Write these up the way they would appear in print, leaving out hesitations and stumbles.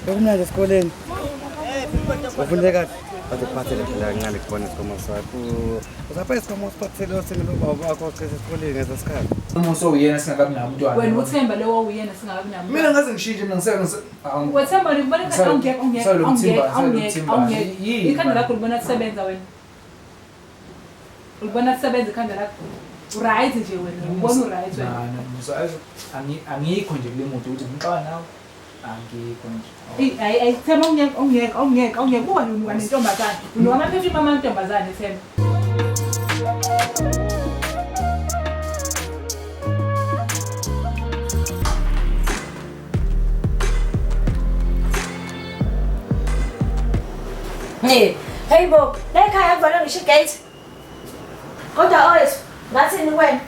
Bekumnandi esikoleni. Ufunde kahle. Bathe kuphathele phela ngale khona isikhomo sakho. Uzapha isikhomo siphathele osengilobaba wakho oqheshe esikoleni ngesikhathi. Umuso uyena singakabi nawo umntwana. Wena uthemba lewo uyena singakabi nawo. Mina ngaze ngishintshe mina ngisebenza. Wethemba libona awungeke. Ikhanda lakho libona kusebenza wena. Ulibona kusebenza ikhanda lakho. Right nje wena. Ubona right wena. Musazo angikho nje kule muntu ukuthi ngixoxa nawe. Angikho nje. Hayi themba awungeke kuba nentombazane. Unoma phezulu mama nentombazane themba. Hey Bo, lekhaya kuvala ngisho igate. Kodwa oyethu, ngathini wena?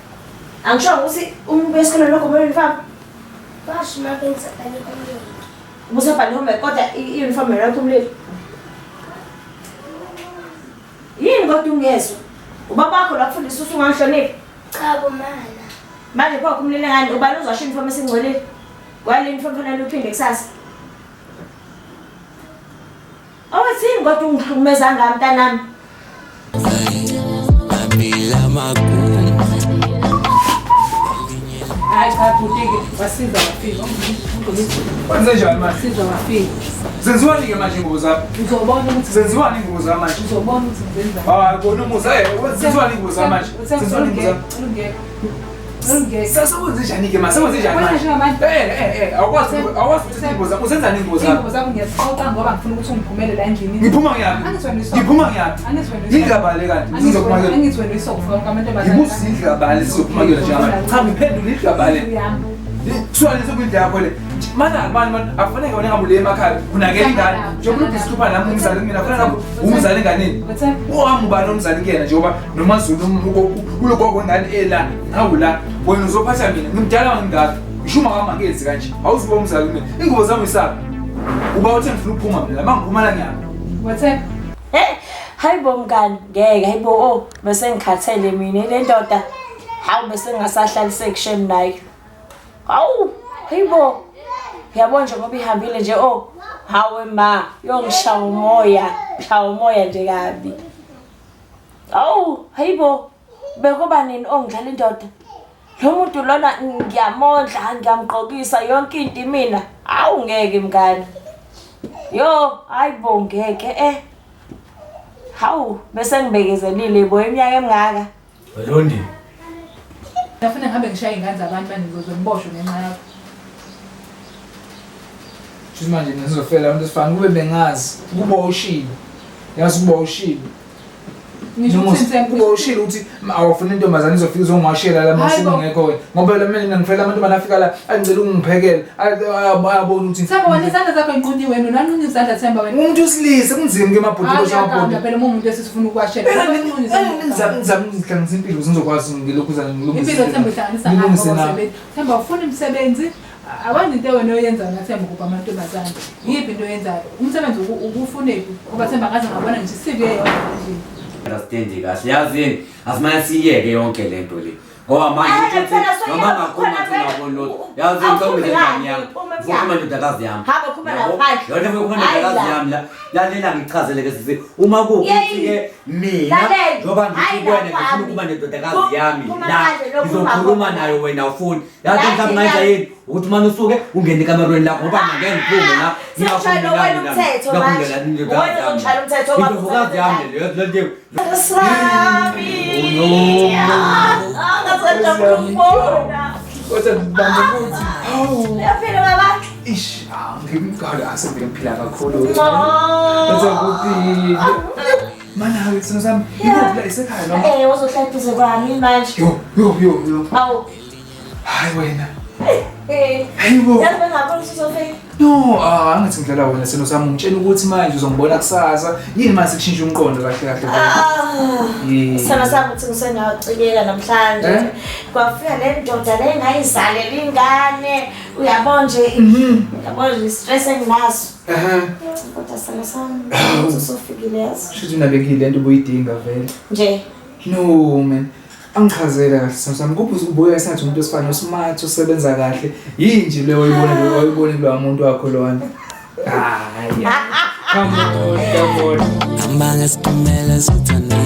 Angisho ukuthi umuntu wesikole lokho kumele uniform. Bash mabenza bani kumlilo. Musabhali home kodwa i-uniform yakho kumlilo. Yini kodwa ungezwe? Ubaba wakho la kufundisa usungangihloniphi? Cha bomama. Manje pho kumlilo ngani ubani uzasho uniform esingcolile? Kwale uniform fanele uphinde kusasa. Awuthini kodwa ungihlukumeza ngamntanami? Hayi cha butike wasiza wafika. Kwenze njani manje? Wasiza wafika. Senziwani ke manje ingubo zakho? Uzobona ukuthi Senziwani ingubo zakho manje? uzobona ukuthi ngizenza. Hayi kona umusa senziwani ingubo zakho manje? Senziwani ingubo zakho? Ungeke. Sasa wenze njani ke manje? Wenze njani manje? Awukwazi ukuthi ingubo zakho usenzani ingubo zakho? Ingubo zakho ngiyazixoxa ngoba ngifuna ukuthi ungiphumelele endlini. Ngiphuma ngiyaphi? Ngiphuma ngiyaphi? Ngigabale kanti sizophuma ke. Angizweni isokufika kwabantu abadala. Ngibusizigabale sizophuma ke njalo. Cha ngiphendule igabale. Kuswani sokwindla yakho le. Mana mani afanele wena ngabule emakhaya unakela ingane njengoba uDisitupa nami umzali mina afanele lapho umzali enganeni wami ubani umzali kuyena njengoba noma Zulu ulogogo ngane ela ngawula wena uzophatha mina ngimdala ngingaka ishuma kwamakezi kanje awuzibo umzali mina ingubo zami isaphi uba uthi ngifuna ukuphuma mina mangiphuma la nyama Whatsapp Hayibo mngani ngeke hayibo bese ngikhathele mina le ndoda hawu bese ngasahlaliseke kushem nayo hawu hayibo Yabona nje ngoba ihambile nje hawe ma yongishaya umoya nje kabi. Awu hayibo bekuba nini ongidlala indoda. Lo muntu lona ngiyamondla ngiyamgqokisa yonke into mina. Awu ngeke mngani. Yo hayibo ngeke Hawu bese ngibekezelile bo iminyaka emingaka. Welondi. Ngafuna ngihambe ngishaya ingane zabantu bangizoziboshwe ngenxa yakho. Just manje ngizofela abantu sifana kube bengazi kuba ushilo yazi kuba ushilo ngisho ukuthi kuba ushilo ukuthi awufuna intombazane izofika uzongwashela la masiko ngekho wena ngoba la mina ngifela abantu banafika la angicela ungiphekela ayabona ukuthi Themba wena izandla zakho inqunyiwe wena nanqunye izandla Themba wena umuntu usilise kunzima ke emabhodini shawabhodini phela umuntu esifuna ukuwashela ngizama ngihlanganisa impilo ngizokwazi ngilokhu ngilungise impilo Themba ihlanganisa ngakho Themba ufuna umsebenzi Abantu into wena oyenza ngathemba kuba amantombazane. Yiphi into oyenzayo? Umsebenzi ukufunephi? Ngoba Themba ngaze ngabona nje CV yeyona nje. Understand kahle. Yazini, asimanye siyeke yonke lento le. Ngoba manje uthi noma ngakhona ngabona lo. Yazini ntombi lengane yami. Ufuna indodakazi yami. Hamba khuma laphandle. Yona ufuna indodakazi yami la. Lalela ngichazele ke sithi uma kuwukuthi ke mina ngoba ngithi kuwena ngifuna ukuba nendodakazi yami la ngizokhuluma nayo wena ufuni. Yazi mhlawumbe ngayenza yini? Ukuthi manje usuke ungene ekamerweni lakho ngoba ngeke ngiphume la. Ngiyafuna wena umthetho manje. Wena ungishaya umthetho indodakazi yami le nto. Kodwa ngibambe ukuthi hawu Yaphila baba ish ngimgala asebele ngiphila kakhulu Kodwa ukuthi mana wethu sami ngikuphi esekhaya noma uzohlala phezu kwami manje yo Hawu hayi wena Hayibo. Yazi bengabona usofika. No, angithi ngidlala wena seno sami ngitshela ukuthi manje uzongibona kusasa. Yini mase kushintsha umqondo kahle kahle. Sana sami ukuthi ngisengawucikela namhlanje. Kwafika le ndoda le ngayizalela ingane. Uyabona nje. Uyabona nje stress enginaso. Kodwa sana sami usofikile yazi. Shithi unabekile lento ubuyidinga vele. Nje. No man. Angichazela kahle sami kuphi ubuya esathi umuntu osifana osmart osebenza kahle yini nje le oyibone lo muntu wakho lona hayi come on Ambanga siphumela sithandile